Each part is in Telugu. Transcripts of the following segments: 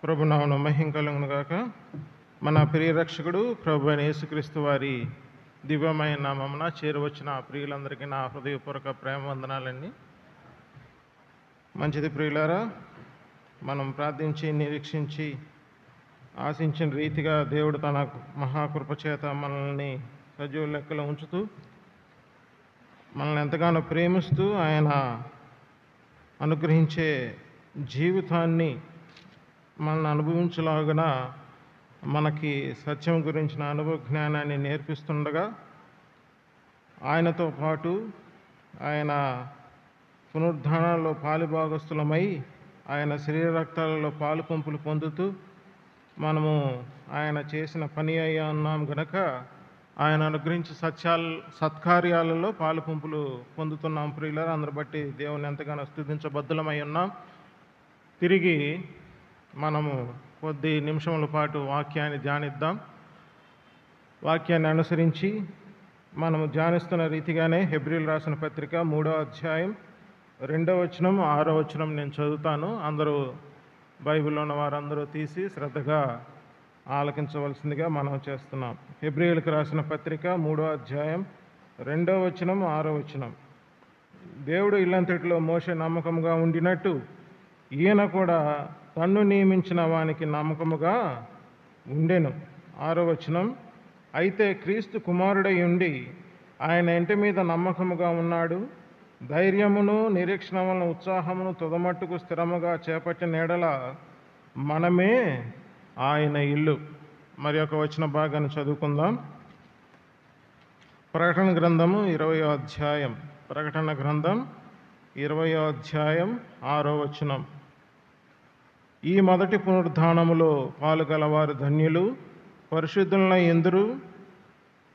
ప్రభునామమున మహిమ కలుగును గాక. మన ప్రియ రక్షకుడు ప్రభు అయిన యేసుక్రీస్తు వారి దివ్యమైన నామమున చేరువచ్చిన ప్రియులందరికీ నా హృదయపూర్వక ప్రేమ వందనాలండి. మంచిది ప్రియులారా, మనం ప్రార్థించి నిరీక్షించి ఆశించిన రీతిగా దేవుడు తన మహాకృప చేత మనల్ని సజీవ లెక్కలో ఉంచుతూ మనల్ని ఎంతగానో ప్రేమిస్తూ ఆయన అనుగ్రహించే జీవితాన్ని మనల్ని అనుభవించలాగున మనకి సత్యం గురించిన అనుభవ జ్ఞానాన్ని నేర్పిస్తుండగా, ఆయనతో పాటు ఆయన పునరుద్ధానాల్లో పాలుభాగస్తులమై ఆయన శరీర రక్తాలలో పాలు పంపులు పొందుతూ మనము ఆయన చేసిన పని అయ్యా ఉన్నాం గనక ఆయన అనుగ్రహించి సత్కార్యాలలో పాలు పంపులు పొందుతున్నాం. ప్రియులారా, అందరు బట్టి దేవుని ఎంతగానో స్తుతించబద్ధులమై ఉన్నాం. తిరిగి మనము కొద్ది నిమిషముల పాటు వాక్యాన్ని ధ్యానిద్దాం. వాక్యాన్ని అనుసరించి మనము ధ్యానిస్తున్న రీతిగానే హెబ్రీలు రాసిన పత్రిక 3వ అధ్యాయం 2వ వచనం 6వ వచనం నేను చదువుతాను. అందరూ బైబిల్లో ఉన్న వారందరూ తీసి శ్రద్ధగా ఆలకించవలసిందిగా మనం చేస్తున్నాం. హెబ్రీయులకు రాసిన పత్రిక 3వ అధ్యాయం 2వ వచనం 6వ వచనం. దేవుడు ఇల్లంతటిలో మోషే నమ్మకముగా ఉండినట్టు ఈయన కూడా తన్ను నియమించిన వానికి నమ్మకముగా ఉండెను. 6వ వచనం. అయితే క్రీస్తు కుమారుడై ఉండి ఆయన ఇంటి మీద నమ్మకముగా ఉన్నాడు. ధైర్యమును నిరీక్షణ వలన ఉత్సాహమును తుదమట్టుకు స్థిరముగా చేపట్టిన ఎడల మనమే ఆయన ఇల్లు. మరి ఒక వచన భాగాన్ని చదువుకుందాం. ప్రకటన గ్రంథము 20వ అధ్యాయం. ప్రకటన గ్రంథం 20వ అధ్యాయం 6వ వచనం. ఈ మొదటి పునరుద్ధానములో పాలుగలవారు ధన్యులు, పరిశుద్ధులైన ఎందురు.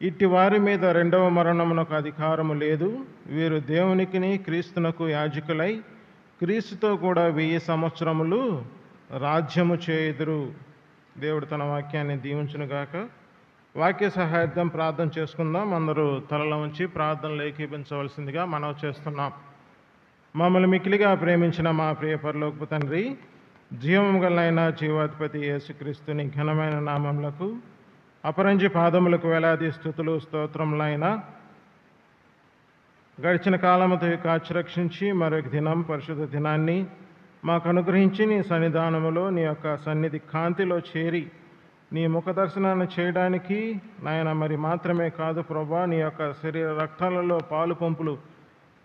ఇట్టి వారి మీద రెండవ మరణమునకు అధికారము లేదు. వీరు దేవునికిని క్రీస్తునకు యాజకులై క్రీస్తుతో కూడా 1000 సంవత్సరములు రాజ్యము చేయుదురు. దేవుడు తన వాక్యాన్ని దీవించునుగాక. వాక్య సహాయార్థం ప్రార్థన చేసుకుందాం. అందరూ తలలో ఉంచి ప్రార్థనలు ఏకీభించవలసిందిగా మనవి చేస్తున్నాం. మమ్మల్ని మిక్కిలిగా ప్రేమించిన మా ప్రియ పరలోకపు తండ్రి, జీవము గలైన జీవాధిపతి యేసుక్రీస్తుని ఘనమైన నామములకు అపరంజి పాదములకు వేలాది స్తుతులు స్తోత్రములైన గడిచిన కాలముతో కాచి రక్షించి మరొక దినం పరిశుద్ధ దినాన్ని మాకు అనుగ్రహించి నీ సన్నిధానములో నీ యొక్క సన్నిధి కాంతిలో చేరి నీ ముఖ దర్శనాన్ని చేయడానికి నాయన మరి మాత్రమే కాదు ప్రభా, నీ యొక్క శరీర రక్తాలలో పాలు పంపులు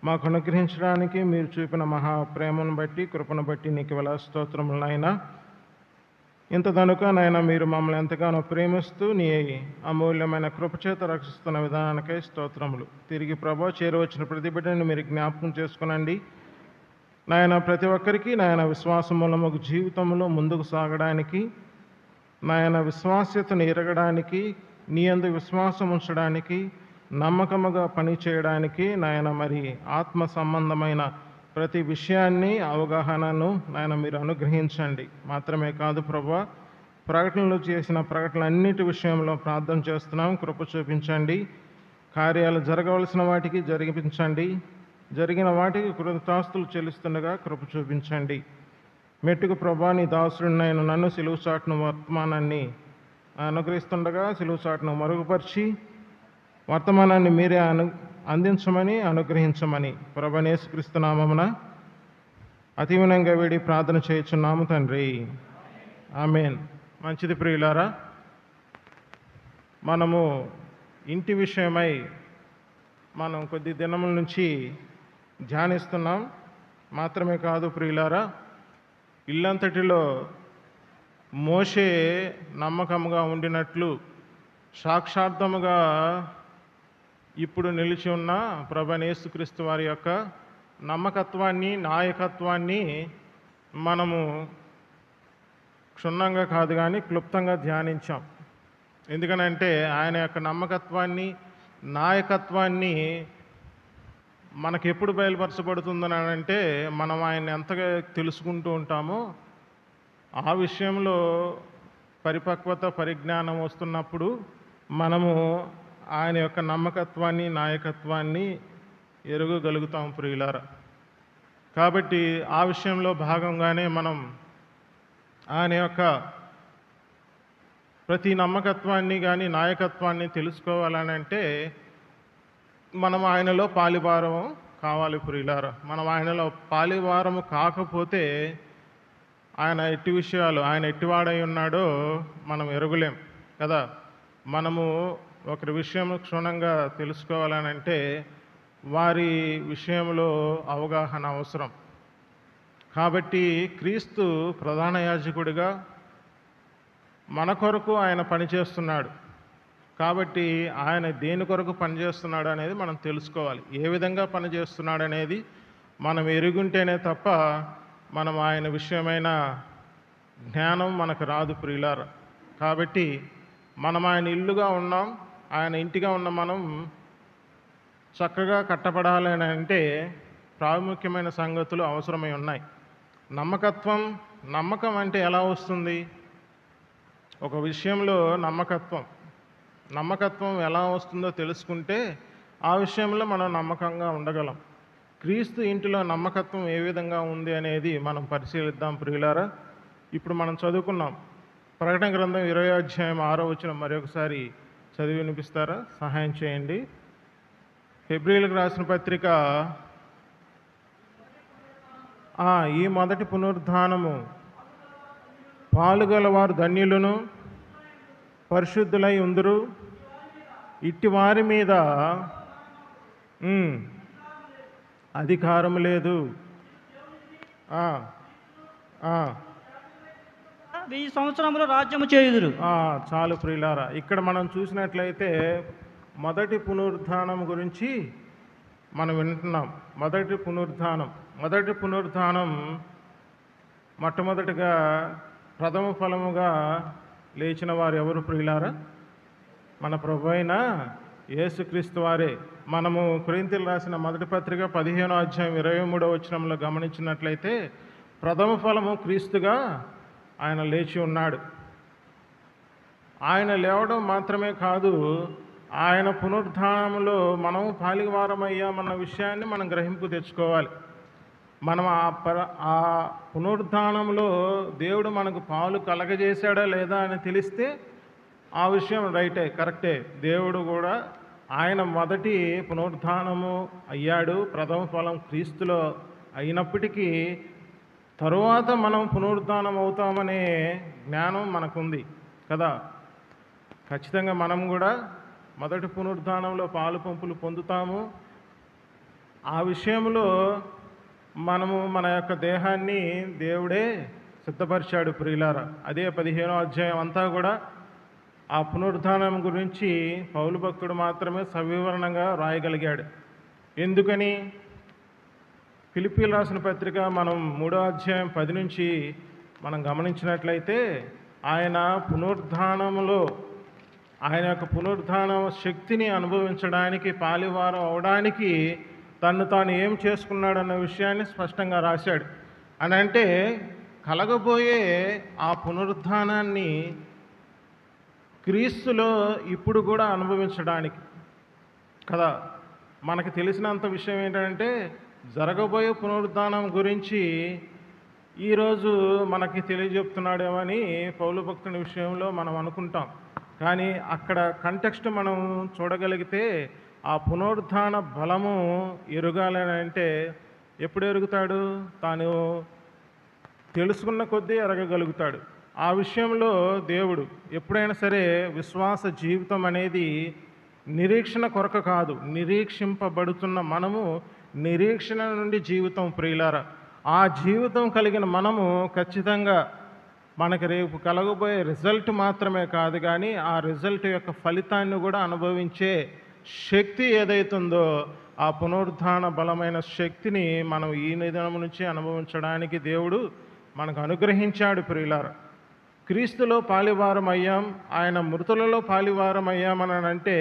మాకు అనుగ్రహించడానికి మీరు చూపిన మహా ప్రేమను బట్టి కృపను బట్టి నీకు వేల స్తోత్రములు నాయన. ఇంత దనుక నాయన మీరు మమ్మల్ని ఎంతగానో ప్రేమిస్తూ నీ అమూల్యమైన కృపచేత రక్షిస్తున్న విధానానికై స్తోత్రములు. తిరిగి ప్రభా చేరువచ్చిన ప్రతి బిడ్డని మీరు జ్ఞాపకం చేసుకునండి నాయన. ప్రతి ఒక్కరికి నాయన విశ్వాసం మూలముకు జీవితంలో ముందుకు సాగడానికి, నాయన విశ్వాస్యతను ఎరగడానికి, నీ యందు విశ్వాసం ఉంచడానికి, నమ్మకముగా పని చేయడానికి నాయన మరి ఆత్మ సంబంధమైన ప్రతి విషయాన్ని అవగాహనను నాయన మీరు అనుగ్రహించండి. మాత్రమే కాదు ప్రభా, ప్రకటనలు చేసిన ప్రకటనలన్నిటి విషయంలో ప్రార్థన చేస్తున్నాం. కృప చూపించండి. కార్యాలు జరగవలసిన వాటికి జరిపించండి. జరిగిన వాటికి కృతజ్ఞతాస్తులు చెల్లిస్తుండగా కృప చూపించండి. మెట్టుకు ప్రభా నీ దాసుడినైన నన్ను సిలువ చాటును వర్తమానాన్ని అనుగ్రహిస్తుండగా సిలువ చాటును మరుగుపరిచి వర్తమానాన్ని మీరే అందించమని అనుగ్రహించమని ప్రభు యేసుక్రీస్తు నామమున అతి వినయంగా వేడి ప్రార్థన చేయుచున్నాము తండ్రి, ఆమేన్. మంచిది ప్రియులారా, మనము ఇంటి విషయమై మనం కొద్ది దినముల నుంచి ధ్యానిస్తున్నాం. మాత్రమే కాదు ప్రియులారా, ఇల్లంతటిలో మోషే నమ్మకముగా ఉండినట్లు సాక్షార్థముగా ఇప్పుడు నిలిచి ఉన్న ప్రభు యేసుక్రీస్తు వారి యొక్క నమ్మకత్వాన్ని, నాయకత్వాన్ని మనము క్షుణ్ణంగా కాదు కానీ క్లుప్తంగా ధ్యానించాం. ఎందుకనంటే ఆయన యొక్క నమ్మకత్వాన్ని, నాయకత్వాన్ని మనకు ఎప్పుడు బయలుపరచబడుతుందని అంటే మనం ఆయన ఎంతగా తెలుసుకుంటూ ఉంటామో ఆ విషయంలో పరిపక్వత, పరిజ్ఞానం వస్తున్నప్పుడు మనము ఆయన యొక్క నమ్మకత్వాన్ని, నాయకత్వాన్ని ఎరుగగలుగుతాం ప్రియులారా. కాబట్టి ఆ విషయంలో భాగంగానే మనం ఆయన యొక్క ప్రతి నమ్మకత్వాన్ని కానీ నాయకత్వాన్ని తెలుసుకోవాలని అంటే మనం ఆయనలో పాలిభారము కావాలి ప్రియులారా. మనం ఆయనలో పాలిభారము కాకపోతే ఆయన ఎట్టి విషయాలు, ఆయన ఎట్టివాడై ఉన్నాడో మనం ఎరుగులేం కదా. మనము ఒకరి విషయం క్షుణ్ణంగా తెలుసుకోవాలనంటే వారి విషయంలో అవగాహన అవసరం. కాబట్టి క్రీస్తు ప్రధాన యాజకుడిగా మన కొరకు ఆయన పనిచేస్తున్నాడు. కాబట్టి ఆయన దేని కొరకు పనిచేస్తున్నాడు అనేది మనం తెలుసుకోవాలి. ఏ విధంగా పనిచేస్తున్నాడు అనేది మనం ఎరుగుంటేనే తప్ప మనం ఆయన విషయమైన జ్ఞానం మనకు రాదు ప్రియులారా. కాబట్టి మనం ఆయన ఇల్లుగా ఉన్నాం, ఆయన ఇంటిగా ఉన్న మనం చక్కగా కట్టబడాలి అని అంటే ప్రాముఖ్యమైన సంగతులు అవసరమై ఉన్నాయి. నమ్మకం అంటే ఎలా వస్తుంది? ఒక విషయంలో నమ్మకత్వం ఎలా వస్తుందో తెలుసుకుంటే ఆ విషయంలో మనం నమ్మకంగా ఉండగలం. క్రీస్తు ఇంటిలో నమ్మకత్వం ఏ విధంగా ఉంది అనేది మనం పరిశీలిద్దాం ప్రియులారా. ఇప్పుడు మనం చదువుకున్నాం ప్రకటన గ్రంథం 20వ అధ్యాయం 6వ వచనం మరొకసారి చదివి వినిపిస్తారా? సహాయం చేయండి. హెబ్రీయులకు రాసిన పత్రిక ఈ మొదటి పునరుద్ధానము పాలుగలవారు ధన్యులను పరిశుద్ధులై ఉందురు, ఇట్టి వారి మీద అధికారం లేదు. 1000 సంవత్సరములు రాజ్యము చేయుదురు. చాలు ప్రియులారా. ఇక్కడ మనం చూసినట్లయితే మొదటి పునరుద్ధానం గురించి మనం వింటున్నాం. మొదటి పునరుద్ధానం మొట్టమొదటిగా ప్రథమ ఫలముగా లేచిన వారు ఎవరు ప్రియులారా? మన ప్రభు అయిన యేసుక్రీస్తు వారే. మనము కొరింథీయులకు రాసిన మొదటి పత్రిక 15వ అధ్యాయం 23వ వచనంలో గమనించినట్లయితే ప్రథమ ఫలము క్రీస్తుగా ఆయన లేచి ఉన్నాడు. ఆయన లేవడం మాత్రమే కాదు, ఆయన పునరుద్ధానంలో మనం పాలివారమయ్యామన్న విషయాన్ని మనం గ్రహింపు తెచ్చుకోవాలి. మనం ఆ పునరుద్ధానంలో దేవుడు మనకు పాలు కలగజేశాడా లేదా అని తెలిస్తే ఆ విషయం రైటే, కరెక్టే. దేవుడు కూడా ఆయన మొదటి పునరుద్ధానము అయ్యాడు, ప్రథమ ఫలం క్రీస్తులో అయినప్పటికీ తరువాత మనం పునరుద్ధానం అవుతామనే జ్ఞానం మనకుంది కదా. ఖచ్చితంగా మనం కూడా మొదటి పునరుద్ధానంలో పాలు పంపులు పొందుతాము. ఆ విషయంలో మనము మన యొక్క దేహాన్ని దేవుడే సిద్ధపరిచాడు ప్రియులారా. అదే 15వ అధ్యాయం అంతా కూడా ఆ పునరుద్ధానం గురించి పౌలు భక్తుడు మాత్రమే సవివరణంగా రాయగలిగాడు. ఎందుకని? ఫిలిప్పీయులకు రాసిన పత్రిక మనం 3వ అధ్యాయం 10 నుంచి మనం గమనించినట్లయితే ఆయన పునరుద్ధానంలో ఆయన యొక్క పునరుద్ధాన శక్తిని అనుభవించడానికి, పాలివారం అవడానికి తను తాను ఏం చేసుకున్నాడన్న విషయాన్ని స్పష్టంగా రాశాడు. అని అంటే కలగబోయే ఆ పునరుద్ధానాన్ని క్రీస్తులో ఇప్పుడు కూడా అనుభవించడానికి కదా. మనకు తెలిసినంత విషయం ఏంటంటే జరగబోయే పునరుద్ధానం గురించి ఈరోజు మనకి తెలియజెప్తున్నాడేమని పౌలు భక్తుని విషయంలో మనం అనుకుంటాం. కానీ అక్కడ కంటెక్స్ట్ మనం చూడగలిగితే ఆ పునరుద్ధాన బలము ఎరగాలని అంటే ఎప్పుడు ఎరుగుతాడు? తాను తెలుసుకున్న కొద్దీ ఎరగగలుగుతాడు. ఆ విషయంలో దేవుడు ఎప్పుడైనా సరే విశ్వాస జీవితం అనేది నిరీక్షణ కొరకు కాదు, నిరీక్షింపబడుతున్న మనము నిరీక్షణ నుండి జీవితం ప్రియులారా. ఆ జీవితం కలిగిన మనము ఖచ్చితంగా మనకి రేపు కలగబోయే రిజల్ట్ మాత్రమే కాదు, కానీ ఆ రిజల్ట్ యొక్క ఫలితాన్ని కూడా అనుభవించే శక్తి ఏదైతుందో ఆ పునరుద్ధాన బలమైన శక్తిని మనం ఈ నిధనం నుంచి అనుభవించడానికి దేవుడు మనకు అనుగ్రహించాడు ప్రియులారా. క్రీస్తులో పాలివారం అయ్యాం, ఆయన మృతులలో పాలివారం అయ్యామని అంటే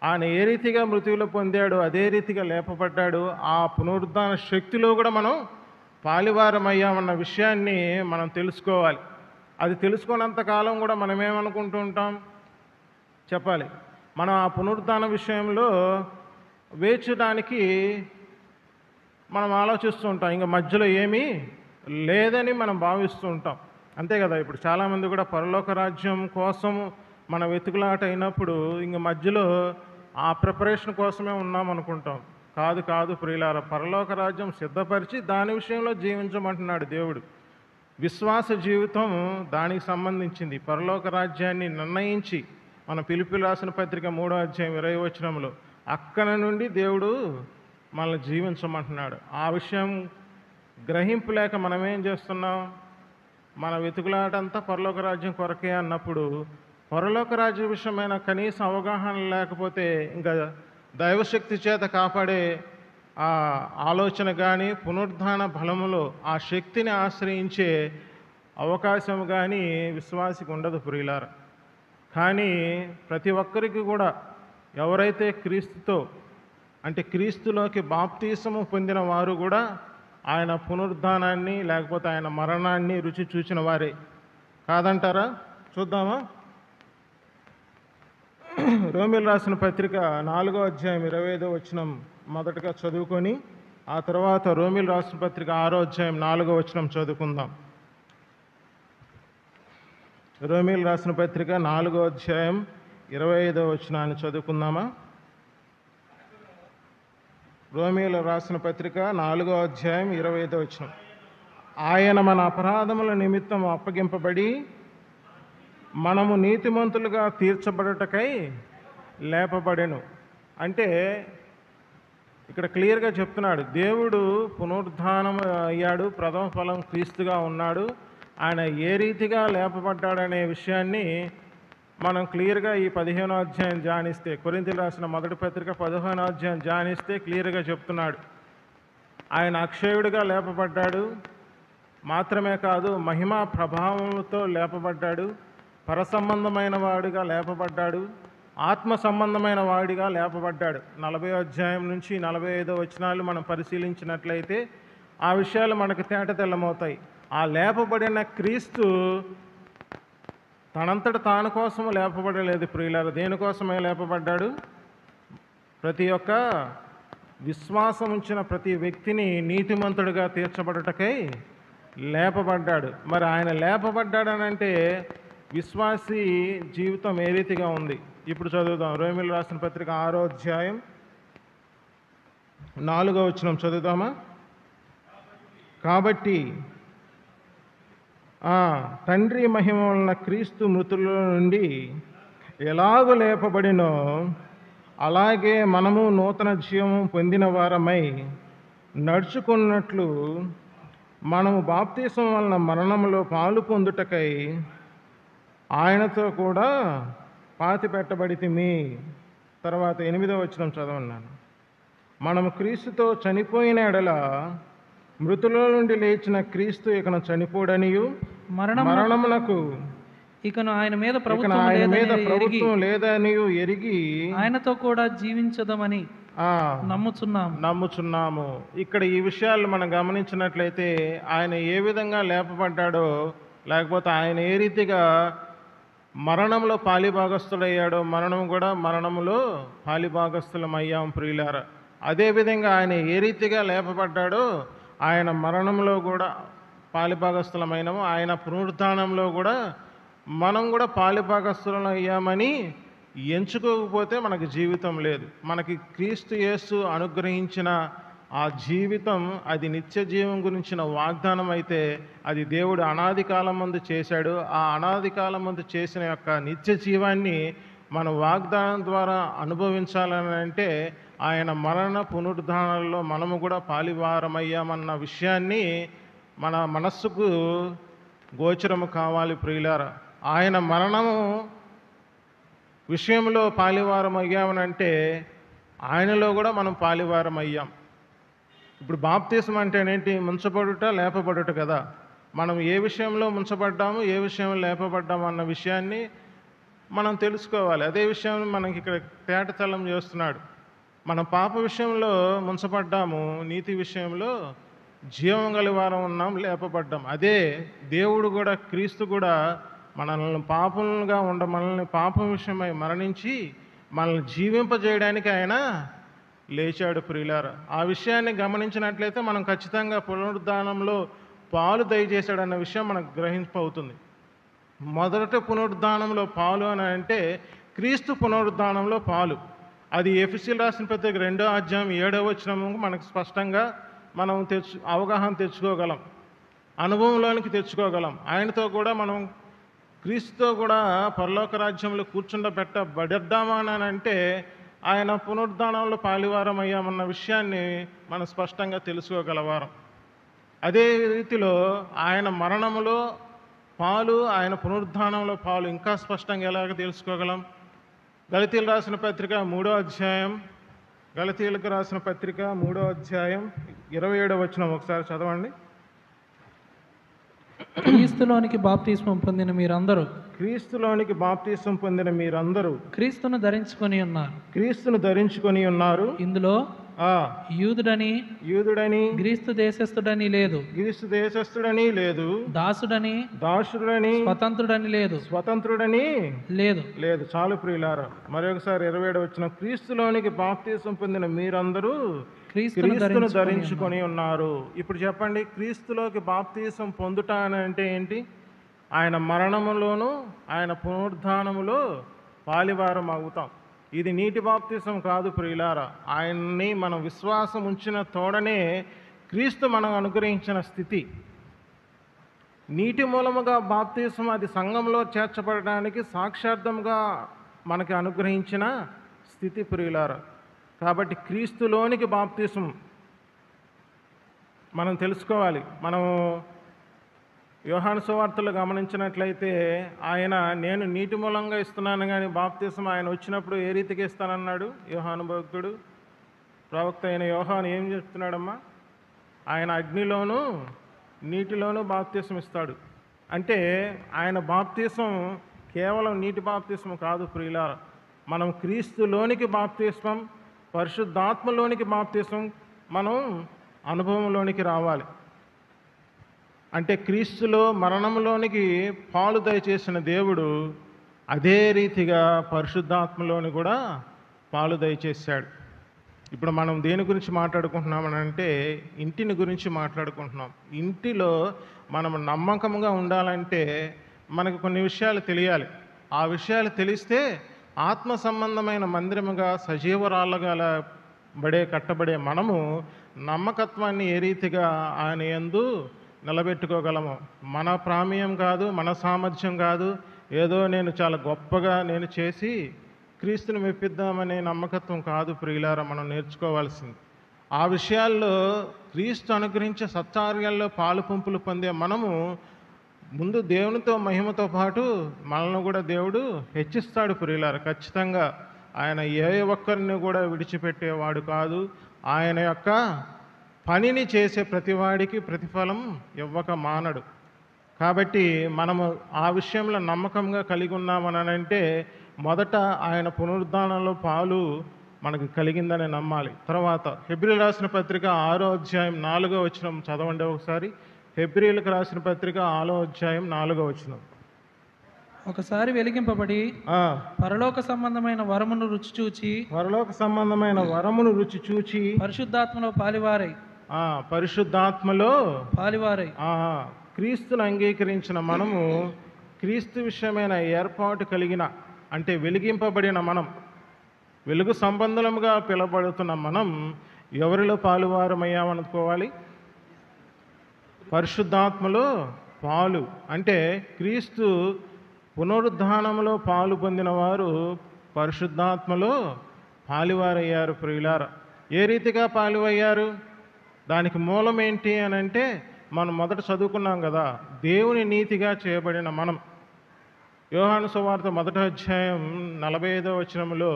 ఆయన ఏ రీతిగా మృతువులు పొందాడు అదే రీతిగా లేపబడ్డాడు. ఆ పునరుద్ధాన శక్తిలో కూడా మనం పాలివారం అయ్యామన్న విషయాన్ని మనం తెలుసుకోవాలి. అది తెలుసుకున్నంత కాలం కూడా మనం ఏమనుకుంటూ ఉంటాం చెప్పాలి? మనం ఆ పునరుద్ధాన విషయంలో వేచడానికి మనం ఆలోచిస్తూ ఉంటాం. ఇంకా మధ్యలో ఏమీ లేదని మనం భావిస్తూ ఉంటాం. అంతే కదా. ఇప్పుడు చాలామంది కూడా పరలోక రాజ్యం కోసం మన వెతుకులాట అయినప్పుడు ఇంక మధ్యలో ఆ ప్రిపరేషన్ కోసమే ఉన్నాం అనుకుంటాం. కాదు కాదు ప్రియులారా, పరలోక రాజ్యం సిద్ధపరిచి దాని విషయంలో జీవించమంటున్నాడు దేవుడు. విశ్వాస జీవితం దానికి సంబంధించింది. పరలోక రాజ్యాన్ని నిర్ణయించి మన పిలుపులు రాసిన పత్రిక 3వ అధ్యాయం 20వ వచనంలో అక్కడ నుండి దేవుడు మనల్ని జీవించమంటున్నాడు. ఆ విషయం గ్రహింపు లేక మనం ఏం చేస్తున్నాం? మన వెతుకులాటంతా పరలోక రాజ్యం కొరకే అన్నప్పుడు పరలోక రాజ్య విషయమైన కనీస అవగాహన లేకపోతే ఇంకా దైవశక్తి చేత కాపాడే ఆ ఆలోచన కానీ పునరుద్ధాన బలములో ఆ శక్తిని ఆశ్రయించే అవకాశం కానీ విశ్వాసికి ఉండదు ప్రియులారా. కానీ ప్రతి ఒక్కరికి కూడా ఎవరైతే క్రీస్తుతో అంటే క్రీస్తులోకి బాప్తీసము పొందిన వారు కూడా ఆయన పునరుద్ధానాన్ని లేకపోతే ఆయన మరణాన్ని రుచి చూచిన వారే కాదంటారా? చూద్దామా? రోమీయులు రాసిన పత్రిక 4వ అధ్యాయం 25వ వచనం మొదటగా చదువుకొని ఆ తర్వాత రోమీయులు రాసిన పత్రిక 6వ అధ్యాయం 4వ వచనం చదువుకుందాం. రోమీయులు రాసిన పత్రిక 4వ అధ్యాయం 25వ వచనాన్ని చదువుకుందామా? రోమీయులు రాసిన పత్రిక 4వ అధ్యాయం 25వ వచనం. ఆయన మన అపరాధముల నిమిత్తం అప్పగింపబడి మనము నీతిమంతులుగా తీర్చబడుటకై లేపబడెను. అంటే ఇక్కడ క్లియర్గా చెప్తున్నాడు, దేవుడు పునరుద్ధానం అయ్యాడు, ప్రథమ ఫలం క్రీస్తుగా ఉన్నాడు. ఆయన ఏ రీతిగా లేపబడ్డాడనే విషయాన్ని మనం క్లియర్గా ఈ 15వ అధ్యాయం ధ్యానిస్తే, కొరింథీయులకు రాసిన మొదటి పత్రిక 15వ అధ్యాయం ధ్యానిస్తే క్లియర్గా చెప్తున్నాడు. ఆయన అక్షయుడిగా లేపబడ్డాడు, మాత్రమే కాదు మహిమా ప్రభావంతో లేపబడ్డాడు, పరసంబంధమైన వాడిగా లేపబడ్డాడు, ఆత్మ సంబంధమైన వాడిగా లేపబడ్డాడు. 40వ అధ్యాయం నుంచి 45వ వచనాలు మనం పరిశీలించినట్లయితే ఆ విషయాలు మనకు తేటతెల్లమవుతాయి. ఆ లేపబడిన క్రీస్తు తనంతట తాను కోసం లేపబడలేదు ప్రియులారా. దేనికోసమే లేపబడ్డాడు? ప్రతి ఒక్క విశ్వాసం ఉంచిన ప్రతి వ్యక్తిని నీతిమంతుడిగా తీర్చబడుటకై లేపబడ్డాడు. మరి ఆయన లేపబడ్డాడనంటే విశ్వాసి జీవితం ఏ రీతిగా ఉంది? ఇప్పుడు చదువుదాం. రోమీయులు రాసిన పత్రిక 6వ అధ్యాయం 4వ వచనం చదువుదామా? కాబట్టి తండ్రి మహిమ వలన క్రీస్తు మృతుల నుండి ఎలాగో లేపబడినో అలాగే మనము నూతన జీవము పొందిన వారమై నడుచుకున్నట్లు మనము బాప్తీసం వలన మరణంలో పాలు పొందుటకై ఆయనతో కూడా పాతి పెట్టబడితిమి. తర్వాత 8వ వచనం చదవన్నాను. మనము క్రీస్తుతో చనిపోయిన ఎడల మృతుల నుండి లేచిన క్రీస్తు ఇకను చనిపోడనియు మరణమునకు ఇకను ఆయన మీద ప్రభుత్వం లేదనియు ఎరిగి ఆయనతో కూడా జీవించదమని నమ్ముచున్నాము. ఇక్కడ ఈ విషయాలు మనం గమనించినట్లయితే ఆయన ఏ విధంగా లేపబడ్డాడో, లేకపోతే ఆయన ఏ రీతిగా మరణంలో పాలిభాగస్థుడయ్యాడో మరణం కూడా మరణములో పాలిభాగస్థులం అయ్యాం ప్రియులారా. అదేవిధంగా ఆయన ఏ రీతిగా లేపబడ్డాడో ఆయన మరణంలో కూడా పాలిభాగస్థులమైనము, ఆయన పునరుద్ధానంలో కూడా మనం కూడా పాలిభాగస్థులం అయ్యామని ఎంచుకోకపోతే మనకు జీవితం లేదు. మనకి క్రీస్తు యేసు అనుగ్రహించిన ఆ జీవితం అది నిత్య జీవం గురించిన వాగ్దానం అయితే అది దేవుడు అనాది కాలం ముందు చేశాడు. ఆ అనాది కాలం ముందు చేసిన యొక్క నిత్య జీవాన్ని మన వాగ్దానం ద్వారా అనుభవించాలని అంటే ఆయన మరణ పునరుద్ధానాల్లో మనము కూడా పాలివారమయ్యామన్న విషయాన్ని మన మనస్సుకు గోచరము కావాలి ప్రియులారా. ఆయన మరణము విషయంలో పాలివారం అయ్యామనంటే ఆయనలో కూడా మనం పాలివారం అయ్యాం. ఇప్పుడు బాప్తీసం అంటేనేంటి? ముంచబడుట, లేపబడుట కదా. మనం ఏ విషయంలో ముంచబడ్డాము, ఏ విషయంలో లేపబడ్డాము అన్న విషయాన్ని మనం తెలుసుకోవాలి. అదే విషయం మనకి ఇక్కడ తేటతెల్లం చేస్తున్నాడు. మనం పాప విషయంలో ముంచబడ్డాము, నీతి విషయంలో జీవం గలవారం ఉన్నాం, లేపబడ్డాం. అదే దేవుడు కూడా, క్రీస్తు కూడా మనల్ని పాపంగా మనల్ని పాపం విషయమై మరణించి మనల్ని జీవింపజేయడానికి ఆయన లేచాడు ప్రియులారా. ఆ విషయాన్ని గమనించినట్లయితే మనం ఖచ్చితంగా పునరుద్ధానంలో పాలు దయచేశాడన్న విషయం మనకు గ్రహింపవుతుంది. మొదట పునరుద్ధానంలో పాలు అని అంటే క్రీస్తు పునరుద్ధానంలో పాలు. అది ఎఫెసీయులకు రాసిన పత్రిక 2వ అధ్యాయం 7వ వచనము మనకు స్పష్టంగా మనం అవగాహన తెచ్చుకోగలం, అనుభవంలోనికి తెచ్చుకోగలం. ఆయనతో కూడా మనం క్రీస్తుతో కూడా పరలోక రాజ్యంలో కూర్చుండబెట్టబడ్డామా అని అంటే ఆయన పునరుద్ధానంలో పాలివారం అయ్యామన్న విషయాన్ని మనం స్పష్టంగా తెలుసుకోగలవారం. అదే రీతిలో ఆయన మరణములో పాలు, ఆయన పునరుద్ధానంలో పాలు ఇంకా స్పష్టంగా ఎలాగ తెలుసుకోగలం? గలతీయులకు రాసిన పత్రిక 3వ అధ్యాయం 27వ వచనం ఒకసారి చదవండి. క్రీస్తులోనికి బాప్తిస్మం పొందిన మీరందరూ క్రీస్తులోనికి బాప్తిసం పొందిన మీరందరూ క్రీస్తును ధరించుకొని ఉన్నారు. క్రీస్తును ధరించుకొని ఉన్నారు. ఇందులో యూదుడని గ్రీస్తు దేశస్థుడని లేదు, గ్రీస్తు దేశస్థుడని లేదు, దాసుడని స్వతంత్రుడని లేదు. చాలు ప్రియులారా. మరొకసారి 27వ వచనం, క్రీస్తులోనికి బాప్తిసం పొందిన మీరందరూ క్రీస్తును ధరించుకొని ఉన్నారు. ఇప్పుడు చెప్పండి, క్రీస్తులోకి బాప్తిసం పొందుట అని అంటే ఏంటి? ఆయన మరణములోను ఆయన పునరుద్ధానములో పాలివారం అవుతాం. ఇది నీటి బాప్తిసం కాదు ప్రియులారా. ఆయన్ని మనం విశ్వాసం ఉంచిన తోడనే క్రీస్తు మనం అనుగ్రహించిన స్థితి. నీటి మూలముగా బాప్తిసం అది సంఘంలో చేర్చబడడానికి సాక్షార్థంగా మనకి అనుగ్రహించిన స్థితి ప్రియులారా. కాబట్టి క్రీస్తులోనికి బాప్తిసం మనం తెలుసుకోవాలి. మనం యోహాను సువార్తలు గమనించినట్లయితే ఆయన నేను నీటి మూలంగా ఇస్తున్నాను కానీ బాప్తిసం ఆయన వచ్చినప్పుడు ఏ రీతికి ఇస్తానన్నాడు యోహాను భక్తుడు. ప్రవక్త అయిన యోహాను ఏం చెప్తున్నాడమ్మా? ఆయన అగ్నిలోనూ నీటిలోనూ బాప్తిసం ఇస్తాడు. అంటే ఆయన బాప్తిసం కేవలం నీటి బాప్తిసం కాదు ప్రియులారా. మనం క్రీస్తులోనికి బాప్తిసం, పరిశుద్ధాత్మలోనికి బాప్తిసం మనం అనుభవంలోనికి రావాలి. అంటే క్రీస్తులో మరణంలోనికి పాలు దయచేసిన దేవుడు అదే రీతిగా పరిశుద్ధాత్మలోని కూడా పాలు దయచేశాడు. ఇప్పుడు మనం దేని గురించి మాట్లాడుకుంటున్నామని అంటే ఇంటిని గురించి మాట్లాడుకుంటున్నాం. ఇంటిలో మనం నమ్మకంగా ఉండాలంటే మనకు కొన్ని విషయాలు తెలియాలి. ఆ విషయాలు తెలిస్తే ఆత్మ సంబంధమైన మందిరముగా సజీవరాళ్ళగా కట్టబడే మనము నమ్మకత్వాన్ని ఏ రీతిగా ఆయన యందు నిలబెట్టుకోగలము. మన ప్రామేయం కాదు, మన సామర్థ్యం కాదు, ఏదో నేను చాలా గొప్పగా నేను చేసి క్రీస్తుని మెప్పిద్దామనే నమ్మకత్వం కాదు ప్రియులారా మనం నేర్చుకోవాల్సింది. ఆ విషయాల్లో క్రీస్తు అనుగ్రహించే సత్కార్యాల్లో పాలు పంపులు పొందే మనము ముందు దేవునితో మహిమతో పాటు మనల్ని కూడా దేవుడు హెచ్చిస్తాడు ప్రియులారా. ఖచ్చితంగా ఆయన ఏ ఒక్కరిని కూడా విడిచిపెట్టేవాడు కాదు. ఆయన యొక్క పనిని చేసే ప్రతివాడికి ప్రతిఫలం ఇవ్వక మానడు. కాబట్టి మనము ఆ విషయంలో నమ్మకంగా కలిగి ఉన్నామని అంటే మొదట ఆయన పునరుద్ధానంలో పాలు మనకు కలిగిందని నమ్మాలి. తర్వాత హెబ్రీయులకు రాసిన పత్రిక 6వ అధ్యాయం 4వ వచనం చదవండి ఒకసారి. హెబ్రీయులకు రాసిన పత్రిక 6వ అధ్యాయం 4వ వచనం. ఒకసారి వెలిగింపబడి పరలోక సంబంధమైన వరమును రుచి చూచి పరిశుద్ధాత్మలో పాలివారై క్రీస్తును అంగీకరించిన మనము క్రీస్తు విషయమైన ఏర్పాటు కలిగిన అంటే వెలిగింపబడిన మనం, వెలుగు సంబంధముగా పిలబడుతున్న మనం ఎవరిలో పాలువారమయ్యామనుకోవాలి? పరిశుద్ధాత్మలో పాలు. అంటే క్రీస్తు పునరుద్ధానంలో పాలు పొందిన వారు పరిశుద్ధాత్మలో పాలువారయ్యారు ప్రియులారా. ఏ రీతిగా పాలువయ్యారు? దానికి మూలం ఏంటి అని అంటే మనం మొదట చదువుకున్నాం కదా, దేవుని నీతిగా చేయబడిన మనం. యోహాను సువార్త 1వ అధ్యాయం 45వ వచనంలో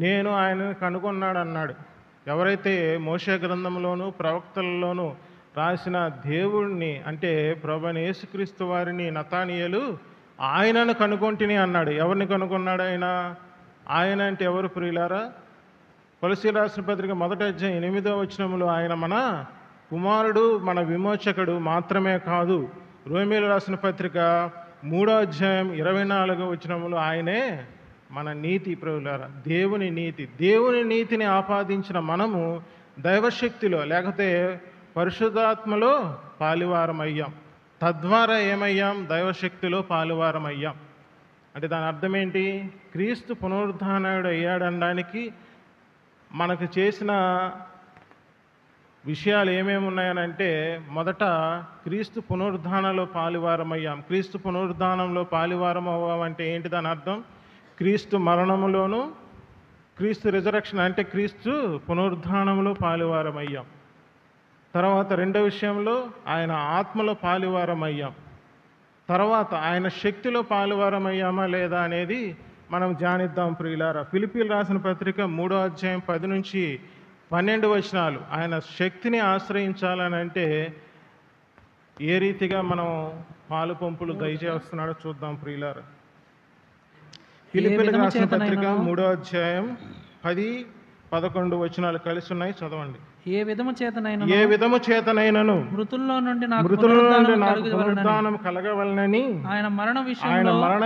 నేను ఆయనను కనుగొన్నాడు అన్నాడు. ఎవరైతే మోషే గ్రంథంలోనూ ప్రవక్తలలోనూ రాసిన దేవుణ్ణి అంటే ప్రభువైన యేసుక్రీస్తు వారిని నతానీయేలు ఆయనను కనుగొంటిని అన్నాడు. ఎవరిని కనుగొన్నాడు ఆయన అంటే ఎవరు ప్రియులారా? కొలస్సీయులకు రాసిన పత్రిక 1వ అధ్యాయం 8వ వచనంలో ఆయన మన కుమారుడు, మన విమోచకుడు మాత్రమే కాదు. రోమీయులకు రాసిన పత్రిక 3వ అధ్యాయం 24వ వచనంలో ఆయనే మన నీతి ప్రియులారా. దేవుని నీతిని ఆపాదించిన మనము దైవశక్తిలో లేకపోతే పరిశుద్ధాత్మలో పాలువారం అయ్యాం. తద్వారా ఏమయ్యాం? దైవశక్తిలో పాలువారం అయ్యాం. అంటే దాని అర్థం ఏంటి? క్రీస్తు పునరుద్ధానుడు అయ్యాడనడానికి మనకు చేసిన విషయాలు ఏమేమి ఉన్నాయనంటే, మొదట క్రీస్తు పునరుద్ధానంలో పాలువారం అయ్యాం. క్రీస్తు పునరుద్ధానంలో పాలువారం అవ్వామంటే ఏంటి దాని అర్థం? క్రీస్తు మరణములోను క్రీస్తు రిజరక్షన్ అంటే క్రీస్తు పునరుద్ధానంలో పాలువారం అయ్యాం. తర్వాత రెండో విషయంలో ఆయన ఆత్మలో పాలువారం అయ్యాం. తర్వాత ఆయన శక్తిలో పాలువారం అయ్యామా లేదా అనేది మనం ధ్యానిద్దాం ప్రియులారా. ఫిలిప్పీలు రాసిన పత్రిక 3వ అధ్యాయం 10 నుంచి 12 వచనాలు. ఆయన శక్తిని ఆశ్రయించాలని అంటే ఏ రీతిగా మనం పాలు పంపులు దయచేస్తున్నాడో చూద్దాం ప్రియులారా. ఫిలిప్పీలకు రాసిన పత్రిక 3వ అధ్యాయం 10-11 వచనాలు కలిసి ఉన్నాయి, చదవండి. ఏ విధము చేతనైనను మృతుల్లో నుండి నాకు పునరుద్ధానం కలగవలనని ఆయన మరణ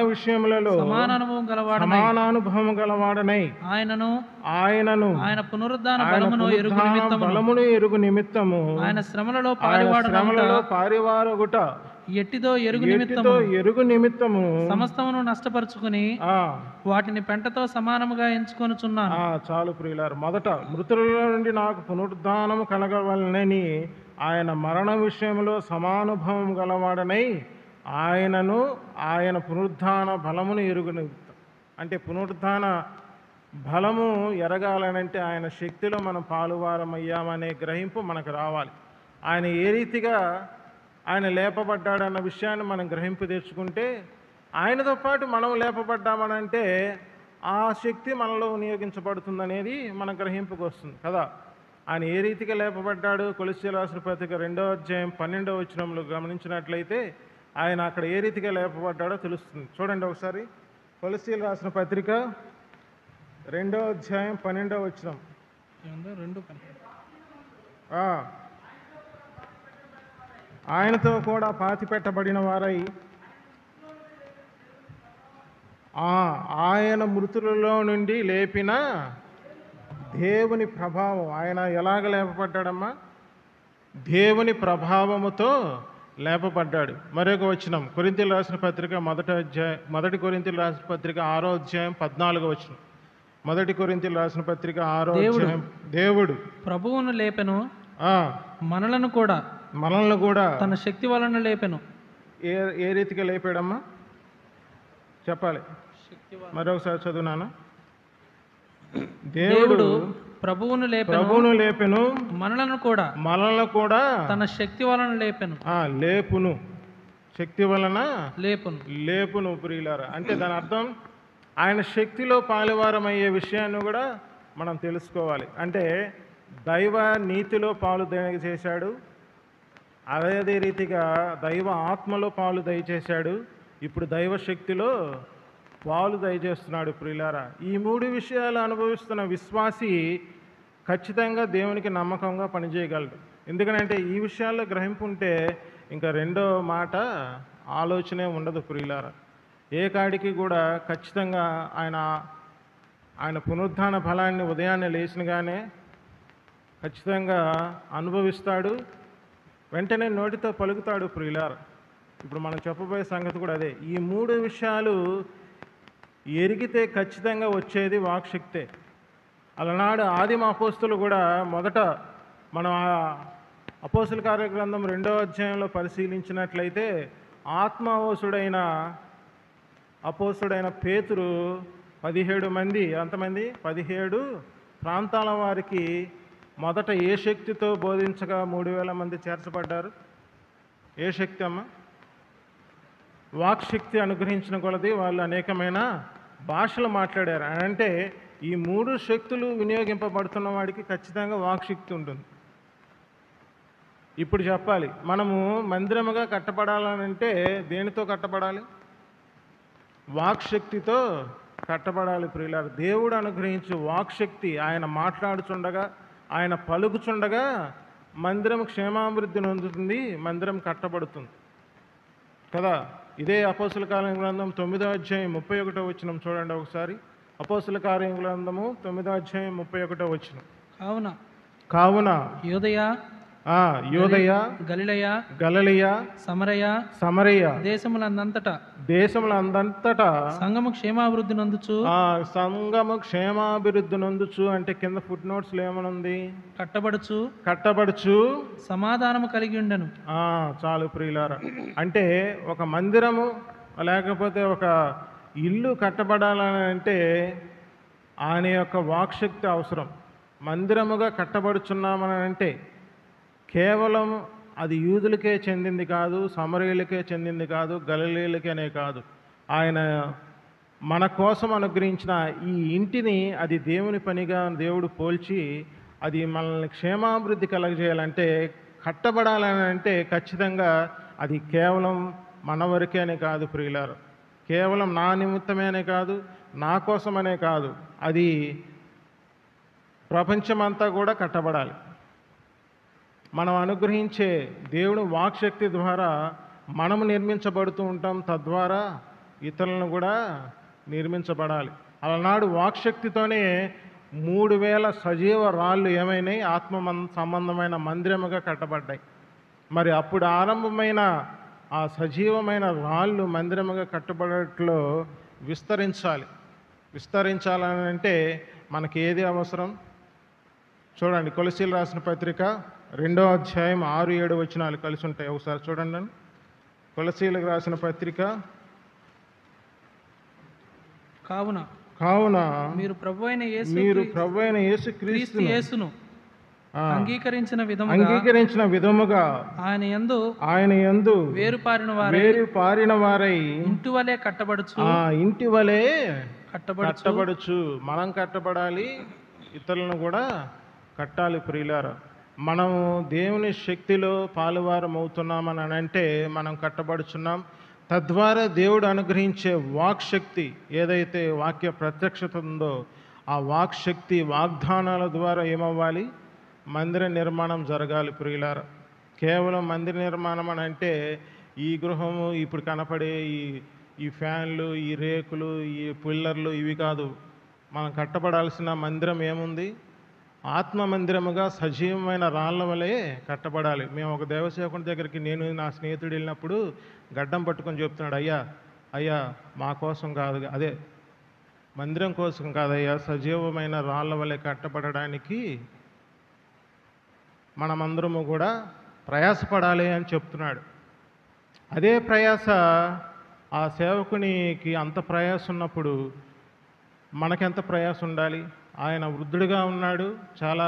విషయములలో సమానానుభవం గలవాడనై ఆయనను ఆయన పునరుద్ధాన బలమును ఎరుగు నిమిత్తము ఆయన శ్రమలలో పారివారగుట ఎట్టిదో ఎరుగు నిమిత్తము సమస్తమును నష్టపరుచుకుని వాటిని పెంటతో సమానముగా ఎంచుకొనుచున్నాను. చాలు ప్రియులారు. మొదట మృతులలో నుండి నాకు పునరుద్ధానము కలగవలనని ఆయన మరణ విషయంలో సమానుభవం గలవాడనై ఆయనను ఆయన పునరుద్ధాన బలమును ఎరుగు నిమిత్తం. అంటే పునరుద్ధాన బలము ఎరగాలనంటే ఆయన శక్తిలో మనం పాలువారం అయ్యామనే గ్రహింపు మనకు రావాలి. ఆయన ఏ రీతిగా ఆయన లేపబడ్డాడన్న విషయాన్ని మనం గ్రహింపు తెచ్చుకుంటే, ఆయనతో పాటు మనం లేపబడ్డామనంటే ఆ శక్తి మనలో వినియోగించబడుతుందనేది మన గ్రహింపుకు వస్తుంది కదా. ఆయన ఏ రీతిగా లేపబడ్డాడు? కొలస్సీయులకు రాసిన పత్రిక 2వ అధ్యాయం 12వ వచనంలో గమనించినట్లయితే ఆయన అక్కడ ఏ రీతిగా లేపబడ్డాడో తెలుస్తుంది. చూడండి ఒకసారి. కొలస్సీయులకు రాసిన పత్రిక 2వ అధ్యాయం 12వ వచనం. ఆయనతో కూడా పాతిపెట్టబడిన వారై ఆయన మృతులలో నుండి లేపిన దేవుని ప్రభావం. ఆయన ఎలాగ లేపబడ్డాడమ్మా? దేవుని ప్రభావముతో లేపబడ్డాడు. మరొక వచనం కొరింథీయులకు రాసిన పత్రిక 1 కొరింథీయులకు రాసిన పత్రిక 6వ అధ్యాయం 14వ వచనం. 1 కొరింథీయులకు రాసిన పత్రిక 6వ అధ్యాయం. దేవుడు ప్రభువును లేపెను, మనలను కూడా తన శక్తి వలన లేపెను. ఏ రీతిగా లేపాడమ్మా చెప్పాలి. మరొకసారి చదువునాను. దేవుడు ప్రభువును లేపెను, మనలను కూడా తన శక్తి వలన లేపును. శక్తి వలన లేపును ప్రియులారా. అంటే దాని అర్థం ఆయన శక్తిలో పాలువారం అయ్యే విషయాన్ని కూడా మనం తెలుసుకోవాలి. అంటే దైవ నీతిలో పాలు దయచేశాడు, అదే రీతిగా దైవ ఆత్మలో పాలు దయచేశాడు, ఇప్పుడు దైవ శక్తిలో పాలు దయచేస్తున్నాడు ప్రియులారా. ఈ 3 విషయాలు అనుభవిస్తున్న విశ్వాసి ఖచ్చితంగా దేవునికి నమ్మకంగా పనిచేయగలడు. ఎందుకంటే ఈ విషయాల్లో గ్రహింపు ఉంటే ఇంకా రెండో మాట ఆలోచనే ఉండదు ప్రియులారా. ఏ కాడికి కూడా ఖచ్చితంగా ఆయన పునరుద్ధాన ఫలాన్ని ఉదయాన్నే లేచినగానే ఖచ్చితంగా అనుభవిస్తాడు, వెంటనే నోటితో పలుకుతాడు ప్రియులారా. ఇప్పుడు మనం చెప్పబోయే సంగతి కూడా అదే. ఈ 3 విషయాలు ఎరిగితే ఖచ్చితంగా వచ్చేది వాక్శక్తే. అలనాడు ఆదిమ అపోస్తులు కూడా మొదట మనం అపోస్తుల కార్యగ్రంథం 2వ అధ్యాయంలో పరిశీలించినట్లయితే ఆత్మావసుడైన అపోస్తుడైన పేతురు 17 మంది 17 ప్రాంతాల వారికి మొదట ఏ శక్తితో బోధించగా 3000 మంది చేర్చబడ్డారు? ఏ శక్తి అమ్మ? వాక్శక్తి అనుగ్రహించిన కొలది వాళ్ళు అనేకమైన భాషలు మాట్లాడారు. అంటే ఈ 3 శక్తులు వినియోగింపబడుతున్న వాడికి ఖచ్చితంగా వాక్శక్తి ఉంటుంది. ఇప్పుడు చెప్పాలి, మనము మందిరముగా కట్టబడాలనంటే దేనితో కట్టబడాలి? వాక్శక్తితో కట్టబడాలి ప్రియులారు. దేవుడు అనుగ్రహించు వాక్శక్తి ఆయన మాట్లాడుచుండగా, ఆయన పలుకుచుండగా మందిరం క్షేమాభివృద్ధి నొందుతుంది, మందిరం కట్టబడుతుంది కదా. ఇదే అపోస్తుల కార్య గ్రంథం 9వ అధ్యాయం 31వ వచనం చూడండి ఒకసారి. అపోస్తుల కార్య గ్రంథము 9వ అధ్యాయం 31వ వచనం. కావున యూదయ, గలిలయ, గలిలయ, సమరయ, సమరయ దేశములందంతటా సంఘము క్షేమాభివృద్ధి నందుచు. సంఘము క్షేమాభివృద్ధి నందుచు అంటే కింద ఫుట్ నోట్స్ లో ఏమనుంది? కట్టబడుచు సమాధానము కలిగి ఉండను. చాలు ప్రియులారా. అంటే ఒక మందిరము లేకపోతే ఒక ఇల్లు కట్టబడాలని అంటే ఆయన యొక్క వాక్శక్తి అవసరం. మందిరముగా కట్టబడుచున్నామని అంటే కేవలం అది యూదులకే చెందింది కాదు, సమరయులకే చెందింది కాదు, గలిలయులకేనే కాదు. ఆయన మన కోసం అనుగ్రహించిన ఈ ఇంటిని అది దేవుని పనిగా దేవుడు పోల్చి అది మనల్ని క్షేమాభివృద్ధి కలగజేయాలంటే, కట్టబడాలని అంటే ఖచ్చితంగా అది కేవలం మన వరకేనే కాదు ప్రియులారు, కేవలం నా నిమిత్తమేనే కాదు, నా కోసమనే కాదు, అది ప్రపంచమంతా కూడా కట్టబడాలి. మనం అనుగ్రహించే దేవుని వాక్శక్తి ద్వారా మనము నిర్మించబడుతూ ఉంటాం, తద్వారా ఇతరులను కూడా నిర్మించబడాలి. అలనాడు వాక్శక్తితోనే 3000 సజీవ రాళ్ళు ఏమైనాయి? ఆత్మ సంబంధమైన మందిరముగా కట్టబడ్డాయి. మరి అప్పుడు ఆరంభమైన ఆ సజీవమైన రాళ్ళు మందిరముగా కట్టబడట్లో విస్తరించాలని అంటే మనకి ఏది అవసరం? చూడండి, కొలసీలు రాసిన పత్రిక 2వ అధ్యాయం 6-7 వచనాలు కలిసి ఉంటాయి. ఒకసారి చూడండి. కొలసీలకు రాసిన పత్రిక. కావున మీరు ప్రభువైన యేసుక్రీస్తును అంగీకరించిన విధముగా ఆయన యందు వేరుపారిన వారై ఇంటి వలె కట్టబడుచు. మనం కట్టబడాలి, ఇతరులను కూడా కట్టాలి ప్రియులారా. మనము దేవుని శక్తిలో పాలువారం అవుతున్నామని అంటే మనం కట్టబడుచున్నాం. తద్వారా దేవుడు అనుగ్రహించే వాక్శక్తి ఏదైతే వాక్య ప్రత్యక్షత ఉందో ఆ వాక్శక్తి వాగ్దానాల ద్వారా ఏమవ్వాలి? మందిర నిర్మాణం జరగాలి ప్రియులారా. కేవలం మందిర నిర్మాణం అని అంటే ఈ గృహము ఇప్పుడు కనపడే ఈ ఫ్యాన్లు, ఈ రేకులు, ఈ పిల్లర్లు ఇవి కాదు. మనం కట్టబడాల్సిన మందిరం ఏముంది? ఆత్మ మందిరముగా సజీవమైన రాళ్ళ వలె కట్టబడాలి. మేము ఒక దేవసేవకుని దగ్గరికి నేను నా స్నేహితుడు వెళ్ళినప్పుడు గడ్డం పట్టుకొని చెప్తున్నాడు, అయ్యా మా కోసం కాదు, అదే మందిరం కోసం కాదయ్యా, సజీవమైన రాళ్ళ వలె కట్టబడడానికి మనమందరము కూడా ప్రయాసపడాలి అని చెప్తున్నాడు. అదే ప్రయాస ఆ సేవకునికి అంత ప్రయాస ఉన్నప్పుడు మనకెంత ప్రయాస ఉండాలి? ఆయన వృద్ధుడిగా ఉన్నాడు, చాలా